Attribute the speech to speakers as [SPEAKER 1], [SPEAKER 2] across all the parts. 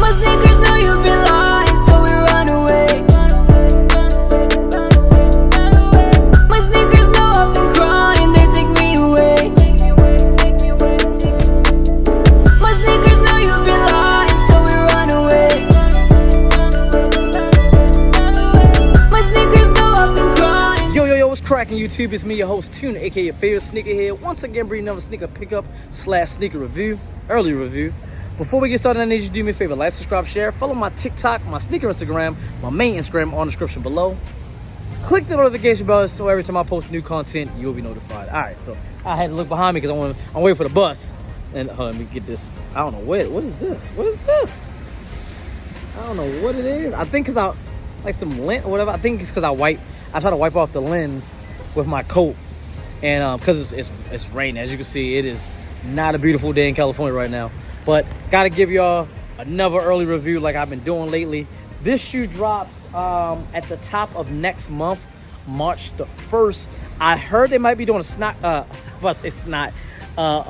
[SPEAKER 1] My sneakers know you've been lying, so we run away. My sneakers know I've been crying, they take me away. My sneakers know you've been lying, so we run away. My sneakers know I've been crying.
[SPEAKER 2] Yo, what's cracking YouTube? It's me, your host, Tuna, aka your favorite sneakerhead. Once again, bringing another sneaker pickup / sneaker review, early review. Before we get started, I need you to do me a favor. Like, subscribe, share. Follow my TikTok, my sneaker Instagram, my main Instagram on the description below. Click the notification bell so every time I post new content, you'll be notified. All right, so I had to look behind me because I'm waiting for the bus. And let me get this. I don't know what is this? What is this? I don't know what it is. I think because I like some lint or whatever. I think it's because I try to wipe off the lens with my coat, and because it's raining. As you can see, it is not a beautiful day in California right now. But gotta give y'all another early review like I've been doing lately. This shoe drops at the top of next month, March the 1st. I heard they might be doing a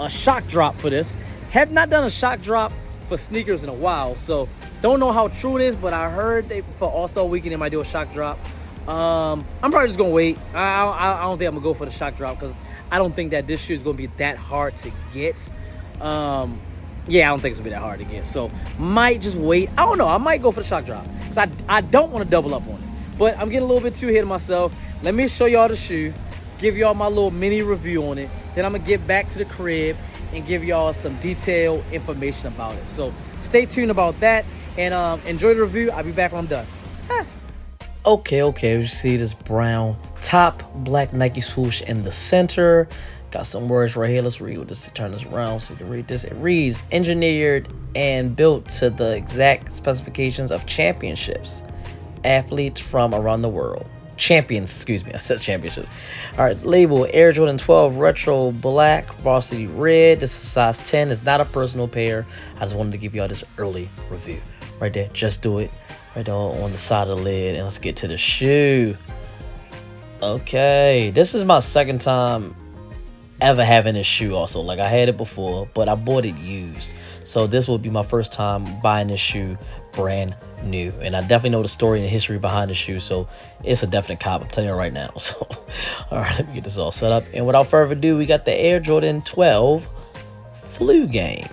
[SPEAKER 2] shock drop for this. Have not done a shock drop for sneakers in a while, so don't know how true it is, but I heard for All-Star Weekend they might do a shock drop. I'm probably just gonna wait. I don't think I'm gonna go for the shock drop because I don't think that this shoe is gonna be that hard to get. Yeah, I don't think it's gonna be that hard to get, so might just wait. I don't know, I might go for the shock drop because I don't want to double up on it, but I'm getting a little bit too ahead of myself. Let me show y'all the shoe, give y'all my little mini review on it, then I'm gonna get back to the crib and give y'all some detailed information about it. So stay tuned about that, and enjoy the review. I'll be back when I'm done. Okay, you see this brown top, black Nike swoosh in the center. Got some words right here. Let's read what this. Turn this around so you can read this. It reads, engineered and built to the exact specifications of championships. Athletes from around the world. Champions, excuse me. I said championships. All right, label Air Jordan 12 Retro Black Varsity Red. This is size 10. It's not a personal pair. I just wanted to give y'all this early review. Right there. Just do it. Right there on the side of the lid. And let's get to the shoe. Okay. This is my second time ever having this shoe also. Like, I had it before, but I bought it used. So this will be my first time buying this shoe brand new. And I definitely know the story and the history behind the shoe. So it's a definite cop. I'm telling you right now. So, all right, let me get this all set up. And without further ado, we got the Air Jordan 12 Flu Game.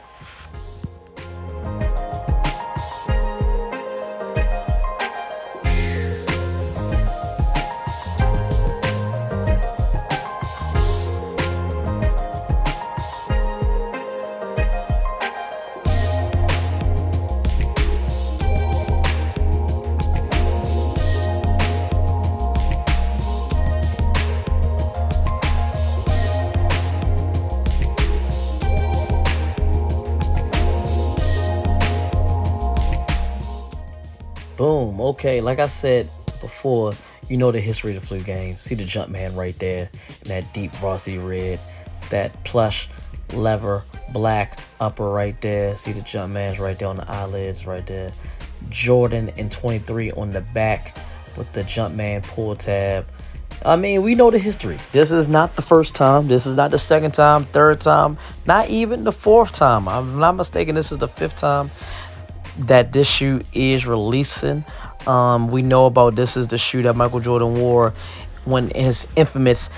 [SPEAKER 2] Boom. Okay, like I said before, you know the history of the Flu Game. See the Jumpman right there in that deep varsity red, that plush leather black upper right there. See the Jumpman's right there on the eyelids right there. Jordan and 23 on the back with the Jumpman pull tab. I mean, we know the history. This is not the first time. This is not the second time, third time, not even the fourth time. I'm not mistaken, this is the fifth time that this shoe is releasing. We know about this is the shoe that Michael Jordan wore when in his infamous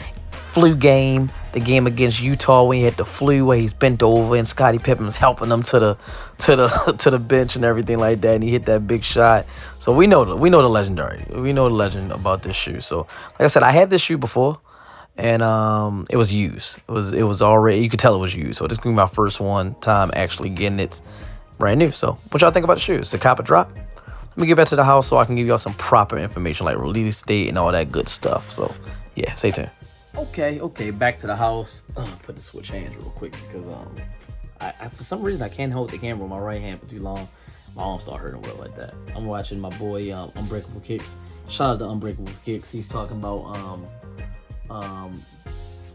[SPEAKER 2] flu game, the game against Utah, when he had the flu where he's bent over and Scottie Pippen was helping him to the bench and everything like that, and he hit that big shot. So we know the legendary. We know the legend about this shoe. So like I said, I had this shoe before, and it was used. It was already, you could tell it was used. So this is gonna be my first one time actually getting it brand new. So what y'all think about the shoes? The cop a drop? Let me get back to the house so I can give y'all some proper information like release date and all that good stuff. So yeah, stay tuned. Okay, back to the house. Put the switch hands real quick because I for some reason I can't hold the camera with my right hand for too long. My arm start hurting real like that. I'm watching my boy Unbreakable Kicks. Shout out to Unbreakable Kicks. He's talking about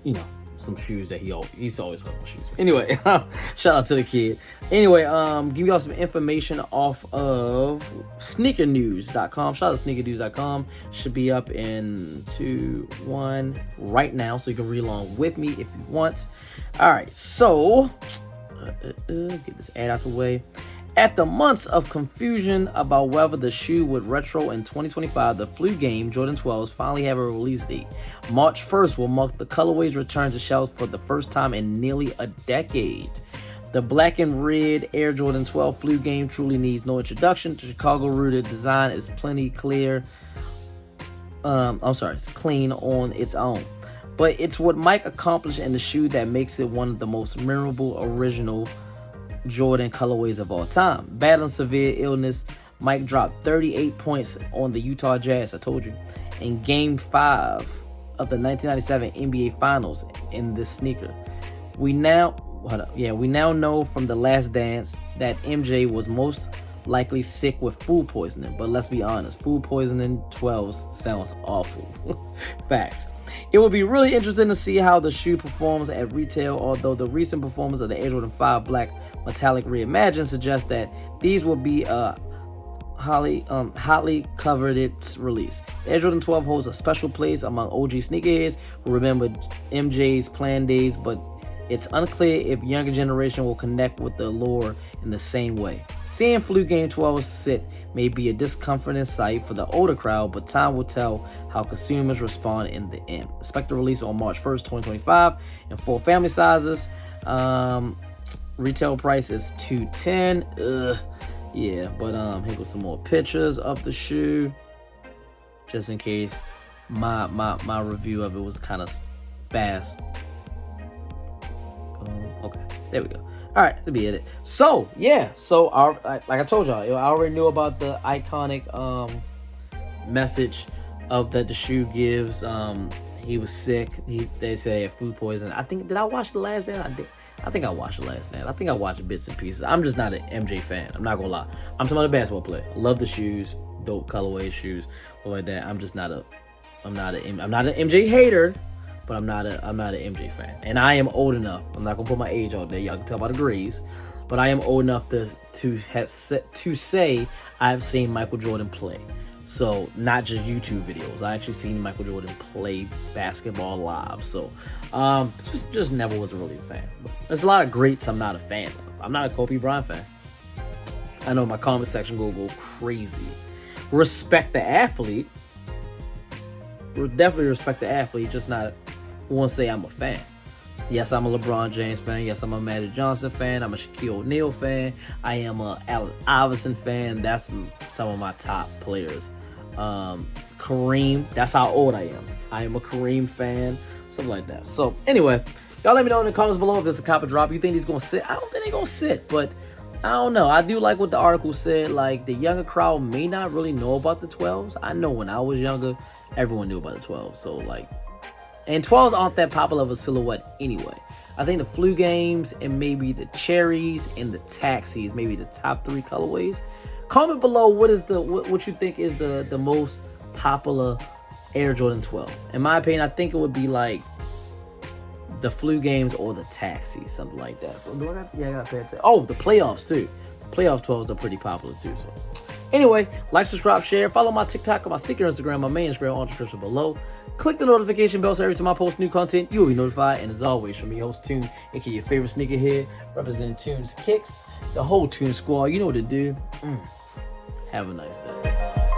[SPEAKER 2] you know, some shoes that he's always talking about shoes. Anyway, shout out to the kid. Anyway, give y'all some information off of sneakernews.com. Shout out to sneakernews.com. Should be up in 2, 1 right now, so you can read along with me if you want. All right, so get this ad out the way. After months of confusion about whether the shoe would retro in 2025, the flu game Jordan 12s finally have a release date. March 1st will mark the colorway's return to shelves for the first time in nearly a decade. The black and red Air Jordan 12 flu game truly needs no introduction. The Chicago-rooted design is plenty clear. It's clean on its own. But it's what Mike accomplished in the shoe that makes it one of the most memorable original Jordan colorways of all time. Battling severe illness, Mike dropped 38 points on the Utah Jazz, I told you, in Game 5 of the 1997 NBA Finals in this sneaker. We now know from The Last Dance that MJ was most likely sick with food poisoning, but let's be honest, food poisoning 12s sounds awful. Facts. It will be really interesting to see how the shoe performs at retail, although the recent performance of the Air Jordan 5 Black Metallic Reimagined suggests that these will be a hotly coveted release. The Air Jordan 12 holds a special place among OG sneakerheads who remember MJ's planned days, but it's unclear if younger generation will connect with the allure in the same way. Seeing Flu Game 12 sit may be a discomforting sight for the older crowd, but time will tell how consumers respond in the end. Expect the release on March 1st, 2025 in 4 family sizes. Retail price is $210. Yeah, but here goes some more pictures of the shoe, just in case my review of it was kind of fast. Okay, there we go. All right, that'll be it. So yeah, like I told y'all, I already knew about the iconic message of that the shoe gives. He was sick. They say food poisoning. Did I watch The Last Dance? I think I watched The Last Dance. I think I watched bits and pieces. I'm just not an MJ fan. I'm not gonna lie. I'm talking about a basketball player. I love the shoes, dope colorway shoes, all like that. I'm not an MJ hater. But I'm not an MJ fan, and I am old enough. I'm not gonna put my age out there. Y'all can tell by the grades, but I am old enough to say I've seen Michael Jordan play. So not just YouTube videos. I actually seen Michael Jordan play basketball live. So just never was really a fan. But there's a lot of greats I'm not a fan of. I'm not a Kobe Bryant fan. I know my comment section go crazy. Respect the athlete. Definitely respect the athlete. Just not. Won't say I'm a fan. Yes, I'm a LeBron James fan. Yes, I'm a Magic Johnson fan. I'm a Shaquille O'Neal fan. I am a Allen Iverson fan. That's some of my top players. Kareem. That's how old I am. I am a Kareem fan. Something like that. So anyway, y'all let me know in the comments below if there's a copper drop. You think he's gonna sit? I don't think he's gonna sit, but I don't know. I do like what the article said. Like, the younger crowd may not really know about the 12s. I know when I was younger, everyone knew about the 12s. So like. And 12s aren't that popular of a silhouette anyway. I think the flu games and maybe the cherries and the taxis, maybe the top 3 colorways. Comment below what you think is the most popular Air Jordan 12. In my opinion, I think it would be like the flu games or the taxis, something like that. So do I got? Yeah, I got to pay attention. Oh, the playoffs too. The playoff 12s are pretty popular too. So anyway, like, subscribe, share, follow my TikTok and my sneaker Instagram, my main Instagram on the description below. Click the notification bell so every time I post new content, you will be notified. And as always, from me, host Tune, aka your favorite sneakerhead, representing Tune's Kicks, the whole Tune squad. You know what to do. Have a nice day.